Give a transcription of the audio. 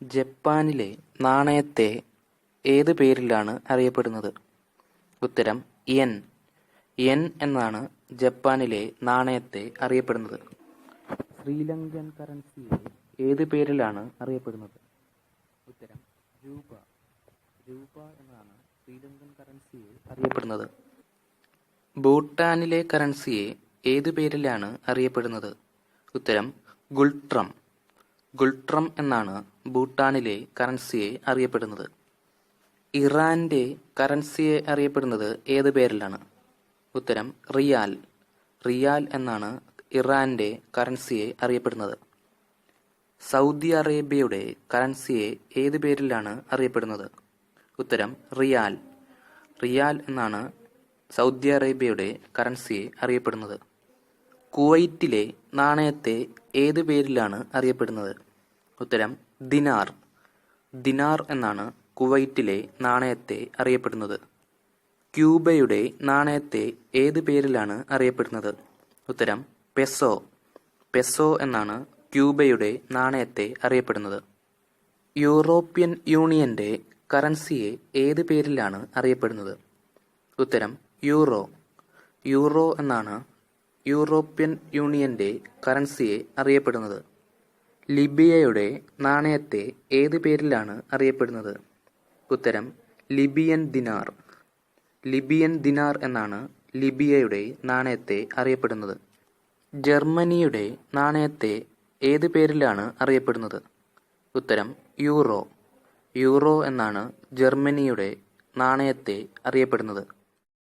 ജപ്പാനിലെ നാണയത്തെ ഏത് പേരിലാണ് അറിയപ്പെടുന്നത്? ഉത്തരം യെൻ. യെൻ എന്നാണ് ജപ്പാനിലെ നാണയത്തെ അറിയപ്പെടുന്നത്. ശ്രീലങ്കൻ കറൻസിയെ ഏത് പേരിലാണ് അറിയപ്പെടുന്നത്? ഉത്തരം രൂപ. രൂപ എന്നാണ് ശ്രീലങ്കൻ കറൻസിയെ അറിയപ്പെടുന്നത്. ഭൂട്ടാനിലെ കറൻസിയെ ഏത് പേരിലാണ് അറിയപ്പെടുന്നത്? ഉത്തരം ഗുൾട്രം. ഗുൾട്രം എന്നാണ് ഭൂട്ടാനിലെ കറൻസിയെ അറിയപ്പെടുന്നത്. ഇറാന്റെ കറൻസിയെ അറിയപ്പെടുന്നത് ഏത് പേരിലാണ്? ഉത്തരം റിയാൽ. റിയാൽ എന്നാണ് ഇറാന്റെ കറൻസിയെ അറിയപ്പെടുന്നത്. സൗദി അറേബ്യയുടെ കറൻസിയെ ഏത് പേരിലാണ് അറിയപ്പെടുന്നത്? ഉത്തരം റിയാൽ. റിയാൽ എന്നാണ് സൗദി അറേബ്യയുടെ കറൻസിയെ അറിയപ്പെടുന്നത്. കുവൈറ്റിലെ നാണയത്തെ ഏത് പേരിലാണ് അറിയപ്പെടുന്നത്? ഉത്തരം ദിനാർ. ദിനാർ എന്നാണ് കുവൈറ്റിലെ നാണയത്തെ അറിയപ്പെടുന്നത്. ക്യൂബയുടെ നാണയത്തെ ഏത് പേരിലാണ് അറിയപ്പെടുന്നത്? ഉത്തരം പെസോ. പെസോ എന്നാണ് ക്യൂബയുടെ നാണയത്തെ അറിയപ്പെടുന്നത്. യൂറോപ്യൻ യൂണിയന്റെ കറൻസിയെ ഏത് പേരിലാണ് അറിയപ്പെടുന്നത്? ഉത്തരം യൂറോ. യൂറോ എന്നാണ് യൂറോപ്യൻ യൂണിയന്റെ കറൻസിയെ അറിയപ്പെടുന്നത്. ലിബിയയുടെ നാണയത്തെ ഏത് പേരിലാണ് അറിയപ്പെടുന്നത്? ഉത്തരം ലിബിയൻ ദിനാർ. ലിബിയൻ ദിനാർ എന്നാണ് ലിബിയയുടെ നാണയത്തെ അറിയപ്പെടുന്നത്. ജർമ്മനിയുടെ നാണയത്തെ ഏത് പേരിലാണ് അറിയപ്പെടുന്നത്? ഉത്തരം യൂറോ. യൂറോ എന്നാണ് ജർമ്മനിയുടെ നാണയത്തെ അറിയപ്പെടുന്നത്.